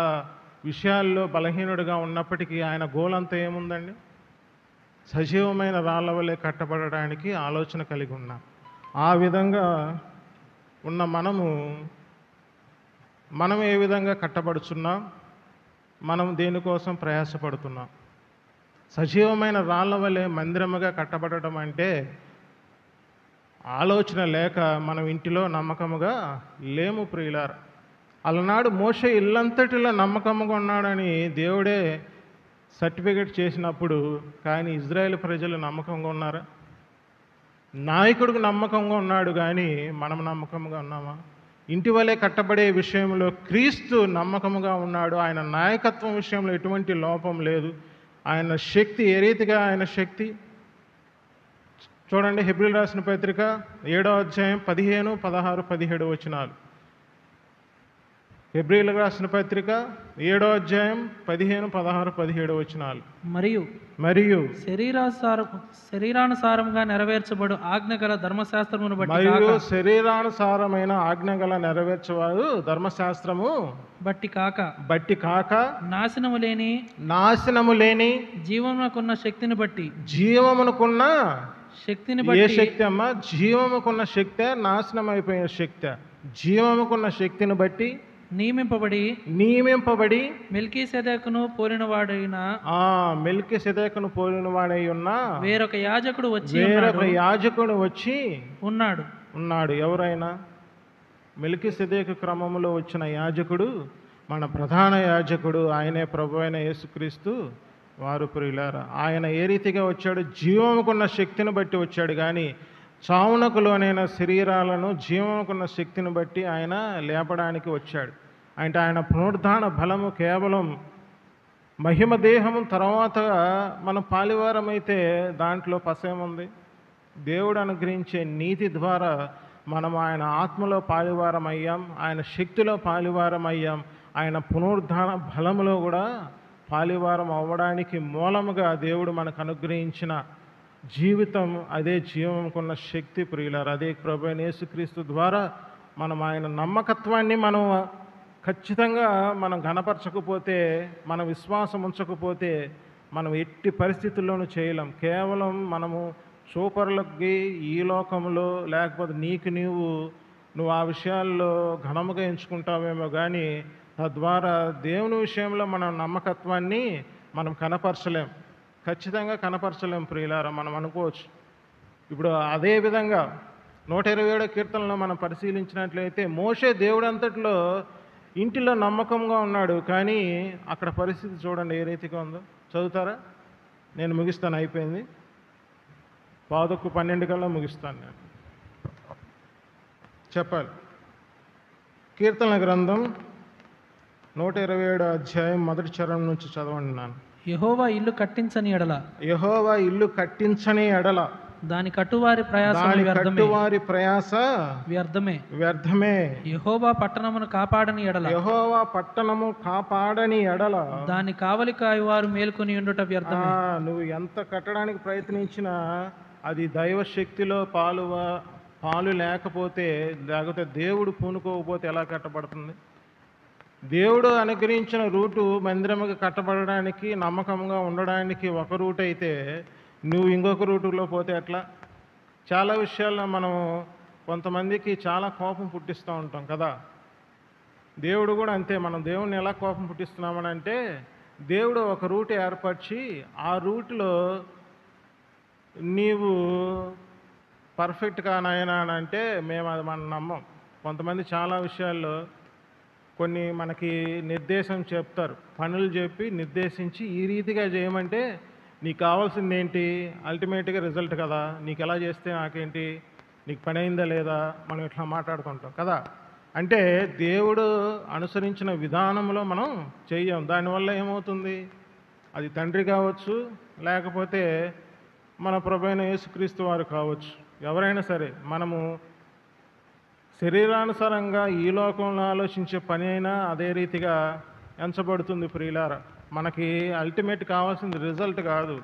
విషయాల్లో బలహీనుడిగా ఉన్నప్పటికీ ఆయన గోలంతా ఏముందండి? సజీవమైన రాళ్ళ వలె కట్టబడడానికి ఆలోచన కలిగి ఉన్నాం. ఆ విధంగా ఉన్న మనం ఏ విధంగా కట్టబడుచున్నాం? మనం దేనికోసం ప్రయాసపడుతున్నాం? సజీవమైన రాళ్ళ వలె మందిరముగా కట్టబడటం అంటే ఆలోచన లేక మనం ఇంటిలో నమ్మకముగా లేము ప్రియులారా. అలనాడు మోషే ఇల్లంతటిలో నమ్మకముగా ఉన్నాడని దేవుడే సర్టిఫికెట్ చేసినప్పుడు, కానీ ఇజ్రాయేల్ ప్రజలు నమ్మకంగా ఉన్నారా? నాయకుడికి నమ్మకంగా ఉన్నాడు, కానీ మనం నమ్మకంగా ఉన్నామా? ఇంటి వలె కట్టబడే విషయంలో క్రీస్తు నమ్మకముగా ఉన్నాడు. ఆయన నాయకత్వం విషయంలో ఎటువంటి లోపం లేదు. ఆయన శక్తి ఏ రీతిగా ఆయన శక్తి చూడండి. హెబ్రీయులకు రాసిన పత్రిక 7వ అధ్యాయం 15, 16, 17 వచనాలు. హెబ్రీయులకు రాసిన పత్రిక 7వ అధ్యాయం 15, 16, 17 వచనాలు. మరియు శరీరానుసారముగా నెరవేర్చబడు ఆజ్ఞగల ధర్మశాస్త్రమును శరీరానుసారమైన ఆజ్ఞగల నెరవేర్చవాడు ధర్మశాస్త్రము బట్టి కాక నాశనము లేని జీవమునకున్న శక్తిని బట్టి ఏ శక్తి అమ్మా? జీవముకున్న శక్తే, నాశనం అయిపోయిన శక్తి. జీవముకున్న శక్తిని బట్టి నియమింపబడి మెల్కీసెదెకును పోలిన వాడై ఉన్న వేరొక యాజకుడు వచ్చి ఉన్నాడు. ఎవరైనా? మెల్కీసెదెకు క్రమములో వచ్చిన యాజకుడు, మన ప్రధాన యాజకుడు, ఆయనే ప్రభువైన యేసుక్రీస్తు వారు ప్రియులారా. ఆయన ఏ రీతిగా వచ్చాడు? జీవముకున్న శక్తిని బట్టి వచ్చాడు, కానీ చావునకు లోనైన శరీరాలను జీవముకున్న శక్తిని బట్టి ఆయన లేపడానికి వచ్చాడు. అంటే ఆయన పునరుద్ధాన బలము కేవలం మహిమ దేహము తర్వాత మనం పాలివారమైతే దాంట్లో పసేముంది? దేవుడు అనుగ్రహించే నీతి ద్వారా మనం ఆయన ఆత్మలో పాలివారం అయ్యాం, ఆయన శక్తిలో పాలివారం అయ్యాం, ఆయన పునరుద్ధాన బలములో కూడా పాలివారం అవ్వడానికి మూలముగా దేవుడు మనకు అనుగ్రహించిన జీవితం, అదే జీవంకున్న శక్తి ప్రియులారు. అదే ప్రభువైన యేసుక్రీస్తు ద్వారా మనం ఆయన నమ్మకత్వాన్ని మనం ఖచ్చితంగా మనం ఘనపరచకపోతే, మన విశ్వాసం ఉంచకపోతే మనం ఎట్టి పరిస్థితుల్లోనూ చేయలేం. కేవలం మనము సూపర్లకి ఈ లోకంలో, లేకపోతే నీకు నువ్వు ఆ విషయాల్లో ఘనముగా ఎంచుకుంటావేమో కానీ తద్వారా దేవుని విషయంలో మన నమ్మకత్వాన్ని మనం కనపరచలేం, ఖచ్చితంగా కనపరచలేం ప్రియులారా. మనం అనుకోవచ్చు. ఇప్పుడు అదే విధంగా 127వ కీర్తనలో మనం పరిశీలించినట్లయితే మోషే దేవుడు అంతట్లో ఇంటిలో నమ్మకంగా ఉన్నాడు, కానీ అక్కడ పరిస్థితి చూడండి ఏ రీతిగా ఉందో. చదువుతారా? నేను ముగిస్తాను, అయిపోయింది. 11:12 కల్లా ముగిస్తాను. నేను చెప్పాలి. కీర్తన గ్రంథం 127వ అధ్యాయం మొదటి చరణం నుంచి చదవండి. నాన్న, యెహోవా ఇల్లు కట్టించని ఎడల, యెహోవా ఇల్లు కట్టించని ఎడల దాని కట్టువారి ప్రయాస వ్యర్థమే. యెహోవా పట్టణమును కాపాడని ఎడల, యెహోవా పట్టణము కాపాడని ఎడల దాని కావలి కాయువారు మేల్కొని ఉండుట వ్యర్థమే. నువ్వు ఎంత కట్టడానికి ప్రయత్నించినా అది దైవ శక్తిలో పాలు లేకపోతే, లేకపోతే దేవుడు పూనుకోకపోతే ఎలా కట్టబడుతుంది? దేవుడు అనుగ్రహించిన రూటు మందిరముగా కట్టబడడానికి, నమ్మకంగా ఉండడానికి ఒక రూట్ అయితే, నువ్వు ఇంకొక రూటులో పోతే ఎట్లా? చాలా విషయాల్లో మనం కొంతమందికి చాలా కోపం పుట్టిస్తూ ఉంటాం కదా. దేవుడు కూడా అంతే. మనం దేవుడిని ఎలా కోపం పుట్టిస్తున్నామని అంటే, దేవుడు ఒక రూట్ ఏర్పరిచి ఆ రూట్లో నీవు పర్ఫెక్ట్ కానాయనా అని అంటే మేము అది మనం నమ్మం. కొంతమంది చాలా విషయాల్లో కొన్ని మనకి నిర్దేశం చెప్తారు, పనులు చెప్పి నిర్దేశించి ఈ రీతిగా చేయమంటే నీకు కావాల్సింది ఏంటి? అల్టిమేట్గా రిజల్ట్ కదా. నీకు ఎలా చేస్తే నాకేంటి, నీకు పని అయిందా లేదా, మనం ఇట్లా మాట్లాడుతుంటాం కదా. అంటే దేవుడు అనుసరించిన విధానంలో మనం చెయ్యం. దానివల్ల ఏమవుతుంది? అది తండ్రి కావచ్చు, లేకపోతే మన ప్రభువైన యేసుక్రీస్తు వారు కావచ్చు, ఎవరైనా సరే మనము శరీరానుసారంగా ఈ లోకంలో ఆలోచించే పని అయినా అదే రీతిగా ఎంచబడుతుంది ప్రియులారా. మనకి అల్టిమేట్ కావాల్సిన రిజల్ట్ కాదు,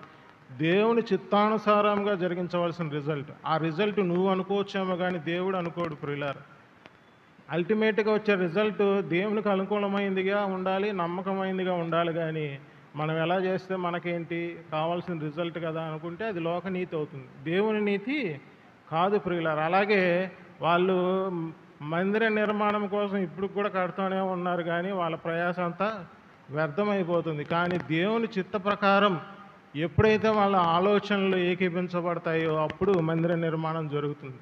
దేవుని చిత్తానుసారంగా జరిగించవలసిన రిజల్ట్. ఆ రిజల్ట్ నువ్వు అనుకోవచ్చేమో కానీ దేవుడు అనుకోడు ప్రియులారా. అల్టిమేట్గా వచ్చే రిజల్ట్ దేవునికి అనుకూలమైందిగా ఉండాలి, నమ్మకమైందిగా ఉండాలి. కానీ మనం ఎలా చేస్తే మనకేంటి కావాల్సిన రిజల్ట్ కదా అనుకుంటే అది లోకనీతి అవుతుంది, దేవుని నీతి కాదు ప్రియులారా. అలాగే వాళ్ళు మందిర నిర్మాణం కోసం ఇప్పుడు కూడా కడుతూనే ఉన్నారు, కానీ వాళ్ళ ప్రయాస అంతా వ్యర్థమైపోతుంది. కానీ దేవుని చిత్త ప్రకారం ఎప్పుడైతే వాళ్ళ ఆలోచనలు ఏకీపించబడతాయో అప్పుడు మందిర నిర్మాణం జరుగుతుంది.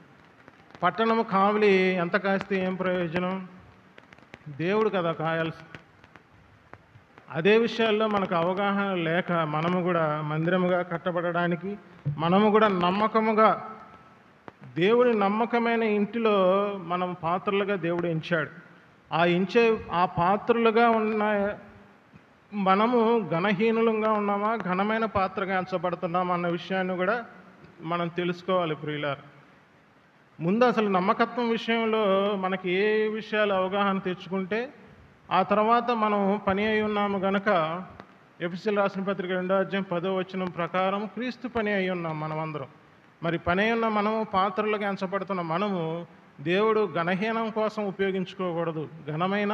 పట్టణము కావలి ఎంత కాస్తే ఏం ప్రయోజనం? దేవుడు కదా కాయాల్సి. అదే విషయాల్లో మనకు అవగాహన లేక మనము కూడా మందిరముగా కట్టబడడానికి, మనము కూడా నమ్మకముగా దేవుని నమ్మకమైన ఇంటిలో మనం పాత్రలుగా దేవుడు ఎంచాడు. ఆ పాత్రలుగా ఉన్న మనము ఘనహీనులంగా ఉన్నామా, ఘనమైన పాత్రగా ఎంచబడుతున్నామా అన్న విషయాన్ని కూడా మనం తెలుసుకోవాలి ప్రియులారు. ముందు అసలు నమ్మకత్వం విషయంలో మనకి ఏ విషయాలు అవగాహన తెచ్చుకుంటే ఆ తర్వాత మనం పని అయి ఉన్నాము గనక ఎఫెసీయులకు రాసిన పత్రిక 2వ అధ్యాయం 10వ వచనం ప్రకారం క్రీస్తు పని అయి ఉన్నాం మనమందరం. మరి పని అయి ఉన్న మనము పాత్రలుగా ఎంచబడుతున్న మనము దేవుడు ఘనహీనం కోసం ఉపయోగించుకోకూడదు, ఘనమైన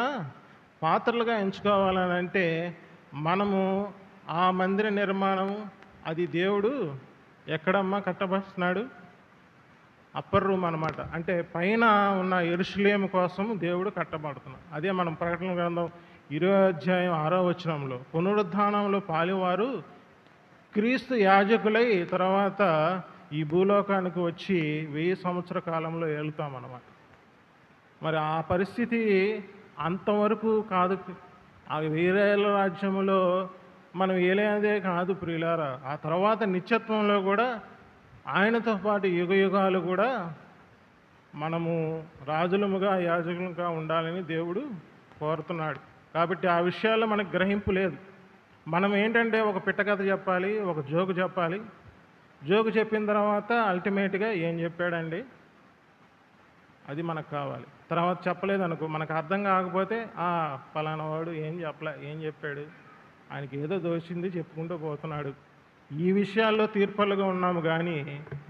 పాత్రలుగా ఎంచుకోవాలని అంటే మనము ఆ మందిర నిర్మాణం అది దేవుడు ఎక్కడమ్మా కట్టబడుతున్నాడు? అప్పర్ రూమ్ అనమాట. అంటే పైన ఉన్న యెరూషలేము కోసం దేవుడు కట్టబడుతున్నాడు. అదే మనం ప్రకటన గ్రంథం 20వ అధ్యాయం 6వ వచనంలో పునరుద్ధానంలో పాలివారు క్రీస్తు యాజకులై తర్వాత ఈ భూలోకానికి వచ్చి 1000 సంవత్సర కాలంలో ఏలుతామన్నమాట. మరి ఆ పరిస్థితి అంతవరకు కాదు. ఆ 1000 ఏళ్ళ రాజ్యంలో మనం ఏలేదే కాదు ప్రియులారా. ఆ తర్వాత నిత్యత్వంలో కూడా ఆయనతో పాటు యుగ యుగాలు కూడా మనము రాజులముగా యాజకులుగా ఉండాలని దేవుడు కోరుతున్నాడు. కాబట్టి ఆ విషయాల్లో మనకు గ్రహింపు లేదు. మనం ఏంటంటే ఒక పిట్టకథ చెప్పాలి, ఒక జోకు చెప్పాలి. జోకు చెప్పిన తర్వాత అల్టిమేట్గా ఏం చెప్పాడండి అది మనకు కావాలి. తర్వాత చెప్పలేదనుకో, మనకు అర్థం కాకపోతే పలానా వాడు ఏం చెప్పాడు, ఆయనకి ఏదో దోచింది చెప్పుకుంటూ పోతున్నాడు. ఈ విషయాల్లో తీర్పలుగా ఉన్నాము. కానీ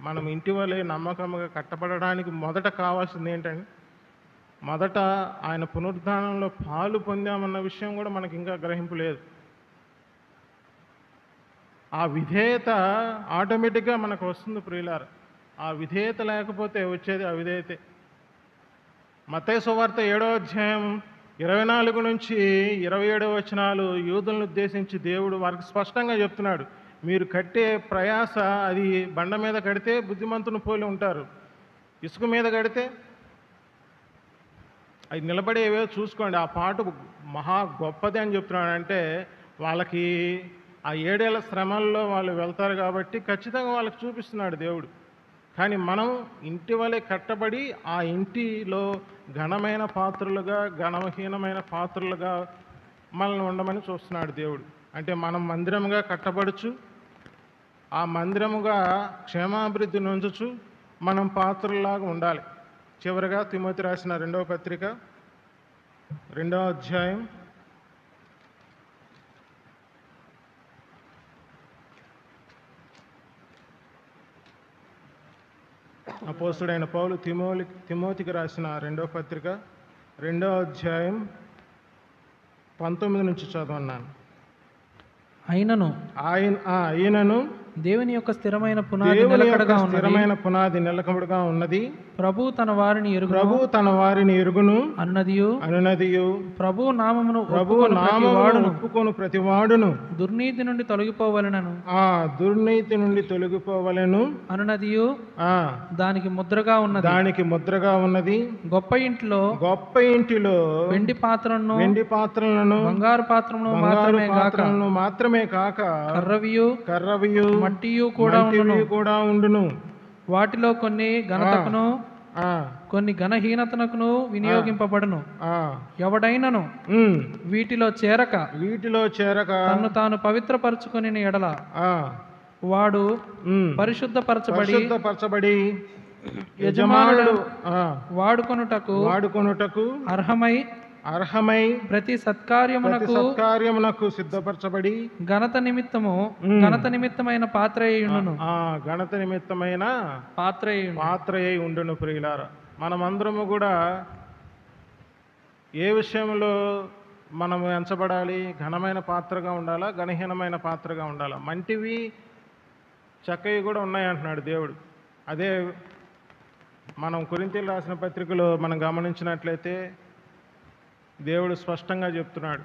మనం ఇంటి వలె నమ్మకంగా కట్టబడడానికి మొదట కావాల్సింది ఏంటంటే, మొదట ఆయన పునరుద్ధానంలో పాలు పొందామన్న విషయం కూడా మనకి ఇంకా గ్రహింపు లేదు. ఆ విధేయత ఆటోమేటిక్గా మనకు వస్తుంది ప్రియులారా. ఆ విధేయత లేకపోతే వచ్చేది అవిధేయతే. మత్తయి సువార్త 7వ అధ్యాయం 24 నుంచి 27 వచనాలు యూదులను ఉద్దేశించి దేవుడు వారికి స్పష్టంగా చెప్తున్నాడు. మీరు కట్టే ప్రయాస అది బండ మీద కడితే బుద్ధిమంతుని పోలి ఉంటారు, ఇసుక మీద కడితే అది నిలబడేవే చూసుకోండి. ఆ పాట మహా గొప్పది అని చెప్తున్నాడు. అంటే వాళ్ళకి ఆ 7 ఏళ్ల శ్రమల్లో వాళ్ళు వెళ్తారు కాబట్టి ఖచ్చితంగా వాళ్ళకి చూపిస్తున్నాడు దేవుడు. కానీ మనం ఇంటి వలె కట్టబడి ఆ ఇంటిలో ఘనమైన పాత్రలుగా, ఘనహీనమైన పాత్రలుగా మనల్ని ఉండమని చూస్తున్నాడు దేవుడు. అంటే మనం మందిరముగా కట్టబడుచు, ఆ మందిరముగా క్షేమాభివృద్ధి నొందుచు మనం పాత్రలాగా ఉండాలి. చివరిగా తిమోతి రాసిన 2వ పత్రిక 2వ అధ్యాయం 2వ అపోస్తుడైన పౌలు తిమోతికి రాసిన 2వ పత్రిక 2వ అధ్యాయం 19 నుంచి చదవన్నాను. ఆయనను దేవుని యొక్క స్థిరమైన పునాది నిలకడగా ఉన్నది. ప్రభు తన వారిని ఎరుగును అన్నదియు ప్రభు నామమును ఒప్పుకొను ప్రతివాడును దుర్నీతి నుండి తొలగిపోవలెను అన్నదియు దానికి ముద్రగా ఉన్నది. గొప్ప ఇంటిలో వెండి పాత్రలను బంగారు పాత్రలను మాత్రమే కాక కర్రవియు మట్టియు కూడా ఉండును. వాటిలో కొన్ని ఘనతకును కొన్ని ఘనహీనతనకును వినియోగింపబడును. ఎవడైనను వీటిలో చేరక తన్ను తాను పవిత్రపరచుకొని ఎడల వాడు పరిశుద్ధపరచబడి యజమానుడు వాడుకొనుటకు అర్హమై ప్రతి సత్కార్యమునకు సిద్ధపరచబడి ఘనత నిమిత్తమైన పాత్రయై ఉండును. ప్రియులారా, మనమందరము కూడా ఏ విషయంలో మనము ఎంచబడాలి? ఘనమైన పాత్రగా ఉండాలా, ఘనహీనమైన పాత్రగా ఉండాలా? మంటివి చక్కవి కూడా ఉన్నాయంటున్నాడు దేవుడు. అదే మనం కొరింథీయులకు రాసిన పత్రికలో మనం గమనించినట్లయితే దేవుడు స్పష్టంగా చెప్తున్నాడు.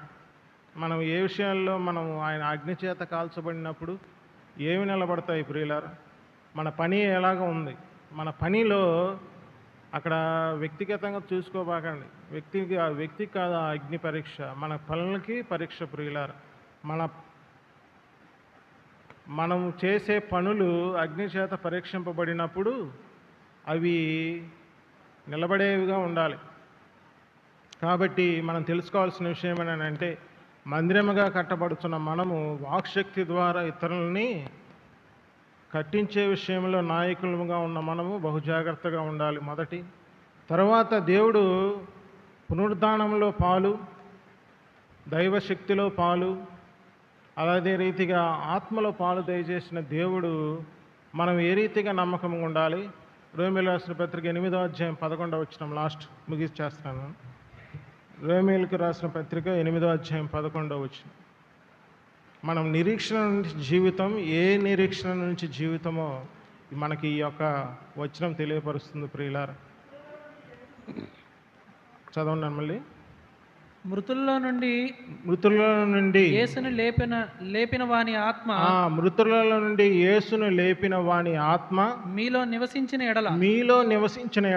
మనం ఏ విషయాల్లో మనము ఆయన అగ్ని చేత కాల్చబడినప్పుడు ఏమి నిలబడతాయి ప్రియులారా? మన పని ఎలాగ ఉంది? మన పనిలో అక్కడ వ్యక్తిగతంగా చూసుకోబాకండి. వ్యక్తి కాదు ఆ అగ్ని పరీక్ష, మన పనులకి పరీక్ష ప్రియులారా. మనం చేసే పనులు అగ్ని చేత పరీక్షింపబడినప్పుడు అవి నిలబడేవిగా ఉండాలి. కాబట్టి మనం తెలుసుకోవాల్సిన విషయం ఏంటంటే, మందిరముగా కట్టబడుతున్న మనము వాక్శక్తి ద్వారా ఇతరులని కట్టించే విషయంలో నాయకులుగా ఉన్న మనము బహుజాగ్రత్తగా ఉండాలి. మొదటి తర్వాత దేవుడు పునరుద్ధానంలో పాలు, దైవశక్తిలో పాలు, అలాగే రీతిగా ఆత్మలో పాలు దయచేసిన దేవుడు మనం ఏ రీతిగా నమ్మకంగా ఉండాలి? రోమీయులకు రాసిన పత్రిక 8వ అధ్యాయం 11వ వచనం లాస్ట్ ముగిచేస్తాను. రోమీయులకు రాసిన పత్రిక 8వ అధ్యాయం 11వ వచనం. మనం నిరీక్షణ నుంచి జీవితం, ఏ నిరీక్షణ నుంచి జీవితమో మనకి ఈ యొక్క వచనం తెలియపరుస్తుంది ప్రియులారా. చదవండి మళ్ళీ. మృతుల్లో నుండి యేసును లేపిన వాని ఆత్మ, మృతులలో నుండి యేసును లేపిన వాని ఆత్మ మీలో నివసించిన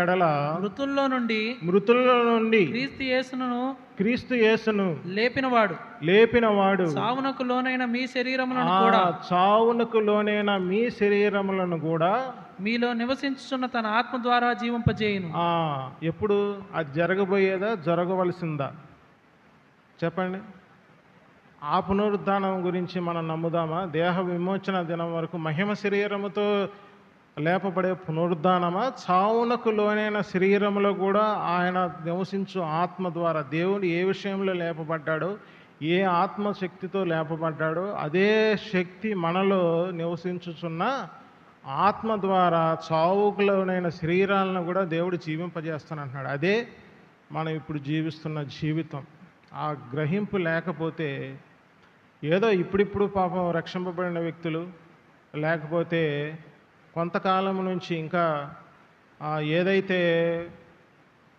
ఎడల మృతుల్లో నుండి క్రీస్తు యేసును లేపినవాడు సావునకు లోనైన మీ శరీరములను కూడా మీలో నివసించుచున్న తన ఆత్మ ద్వారా జీవింపజేయును. ఎప్పుడు అది జరగబోయేదా, జరగవలసిందా? చెప్పండి. ఆ పునరుద్ధానం గురించి మనం నమ్ముదామా? దేహ విమోచన దినం వరకు మహిమ శరీరముతో లేపబడే పునరుద్ధానమా? చావునకు లోనైన శరీరంలో కూడా ఆయన నివసించు ఆత్మ ద్వారా దేవుడు ఏ విషయంలో లేపబడ్డాడో, ఏ ఆత్మశక్తితో లేపబడ్డాడో అదే శక్తి మనలో నివసించుచున్న ఆత్మ ద్వారా చావుకులోనైన శరీరాలను కూడా దేవుడు జీవింపజేస్తానంటున్నాడు. అదే మనం ఇప్పుడు జీవిస్తున్న జీవితం. ఆ గ్రహింపు లేకపోతే ఏదో ఇప్పుడిప్పుడు పాపం రక్షింపబడిన వ్యక్తులు, లేకపోతే కొంతకాలం నుంచి ఇంకా ఏదైతే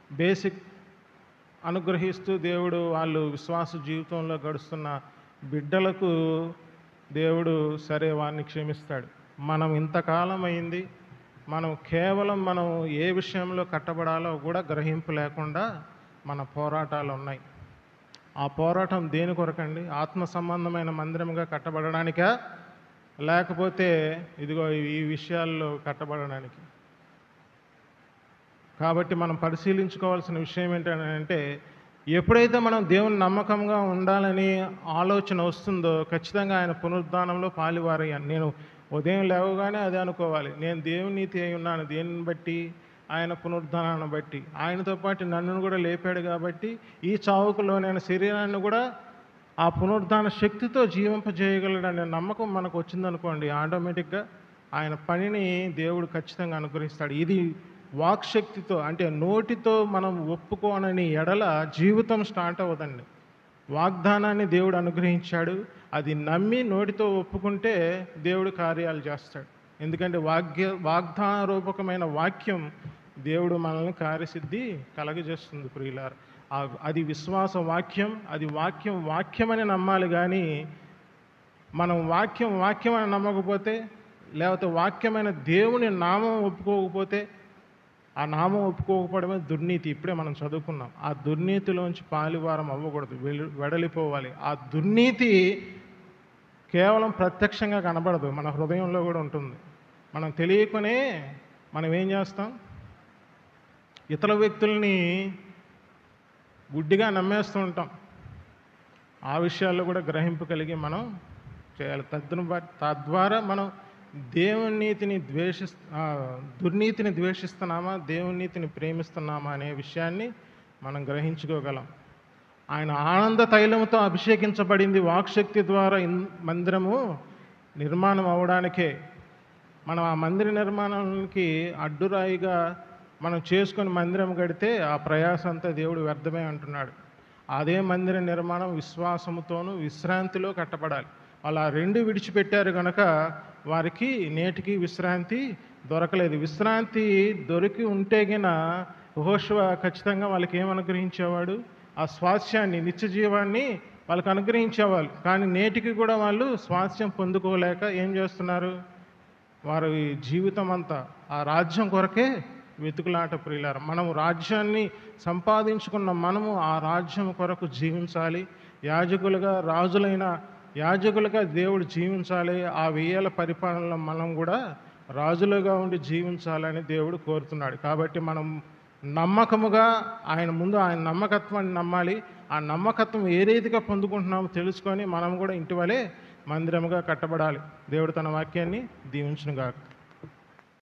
బేసిక్ అనుగ్రహిస్తూ దేవుడు వాళ్ళు విశ్వాస జీవితంలో గడుస్తున్న బిడ్డలకు దేవుడు సరే వారిని క్షమిస్తాడు. మనం ఇంతకాలం అయింది, మనం కేవలం మనం ఏ విషయంలో కట్టబడాలో కూడా గ్రహింపు లేకుండా మన పోరాటాలు ఉన్నాయి. ఆ పోరాటం దేని కొరకండి? ఆత్మ సంబంధమైన మందిరముగా కట్టబడడానికా, లేకపోతే ఇదిగో ఈ విషయాల్లో కట్టబడడానికి? కాబట్టి మనం పరిశీలించుకోవాల్సిన విషయం ఏంటంటే, ఎప్పుడైతే మనం దేవుని నమ్మకంగా ఉండాలని ఆలోచన వస్తుందో ఖచ్చితంగా ఆయన పునరుద్ధానంలో పాలివారయ్యాను. నేను ఉదయం లేవగానే అదే అనుకోవాలి, నేను దేవుని నీతి అయి ఉన్నాను. దేనిని బట్టి? ఆయన పునరుద్ధానాన్ని బట్టి. ఆయనతో పాటు నన్ను కూడా లేపాడు కాబట్టి ఈ చావుకులోనైన శరీరాన్ని కూడా ఆ పునరుద్ధాన శక్తితో జీవింపజేయగలడనే నమ్మకం మనకు వచ్చిందనుకోండి, ఆటోమేటిక్గా ఆయన పనిని దేవుడు ఖచ్చితంగా అనుగ్రహిస్తాడు. ఇది వాక్శక్తితో, అంటే నోటితో మనం ఒప్పుకోనని ఎడల జీవితం స్టార్ట్ అవ్వదండి. వాగ్దానాన్ని దేవుడు అనుగ్రహించాడు, అది నమ్మి నోటితో ఒప్పుకుంటే దేవుడు కార్యాలు చేస్తాడు. ఎందుకంటే వాగ్దాన రూపకమైన వాక్యం దేవుడు మనల్ని కార్యసిద్ధి కలగజేస్తుంది ప్రియులారా. అది విశ్వాస వాక్యం, అది వాక్యమని నమ్మాలి. కానీ మనం వాక్యం అని నమ్మకపోతే, లేకపోతే వాక్యమైన దేవుని నామం ఒప్పుకోకపోతే, ఆ నామం ఒప్పుకోకపోవడమే దుర్నీతి. ఇప్పుడే మనం చదువుకున్నాం. ఆ దుర్నీతిలోంచి పాలివారం అవ్వకూడదు, వెడలిపోవాలి. ఆ దుర్నీతి కేవలం ప్రత్యక్షంగా కనబడదు, మన హృదయంలో కూడా ఉంటుంది. మనం తెలియకునే మనం ఏం చేస్తాం? ఇతర వ్యక్తుల్ని గుడ్డిగా నమ్మేస్తూ ఉంటాం. ఆ విషయాల్లో కూడా గ్రహింపు కలిగి మనం చేయాలి. తద్వారా మనం దేవుని నీతిని దుర్నీతిని ద్వేషిస్తున్నామా, దేవుని నీతిని ప్రేమిస్తున్నామా అనే విషయాన్ని మనం గ్రహించుకోగలం. ఆయన ఆనంద తైలముతో అభిషేకించబడింది వాక్శక్తి ద్వారా మందిరము నిర్మాణం అవడానికే. మనం ఆ మందిర నిర్మాణానికి అడ్డురాయిగా మనం చేసుకొని మందిరం కడితే ఆ ప్రయాస అంతా దేవుడు వ్యర్థమే అంటున్నాడు. అదే మందిర నిర్మాణం విశ్వాసముతోనూ విశ్రాంతిలో కట్టబడాలి. వాళ్ళు ఆ రెండు విడిచిపెట్టారు కనుక వారికి నేటికి విశ్రాంతి దొరకలేదు. విశ్రాంతి దొరికి ఉంటే గిన యెహోషువ ఖచ్చితంగా వాళ్ళకి ఏం అనుగ్రహించేవాడు? ఆ స్వాస్థ్యాన్ని, నిత్య జీవాన్ని వాళ్ళకి అనుగ్రహించేవాళ్ళు. కానీ నేటికి కూడా వాళ్ళు స్వాస్థ్యం పొందుకోలేక ఏం చేస్తున్నారు? వారి జీవితం అంతా ఆ రాజ్యం కొరకే వెతుకులాట ప్రియులారా. మనం రాజ్యాన్ని సంపాదించుకున్న మనము ఆ రాజ్యం కొరకు జీవించాలి. రాజులైన యాజకులుగా దేవుడు జీవించాలి. ఆ 1000 ఏళ్ల పరిపాలనలో మనం కూడా రాజులుగా ఉండి జీవించాలని దేవుడు కోరుతున్నాడు. కాబట్టి మనం నమ్మకముగా ఆయన ముందు ఆయన నమ్మకత్వాన్ని నమ్మాలి. ఆ నమ్మకత్వం ఏ రీతిగా పొందుకుంటున్నామో తెలుసుకొని మనం కూడా ఇంటి వలె మందిరముగా కట్టబడాలి. దేవుడు తన వాక్యాన్ని దీవించునుగాక.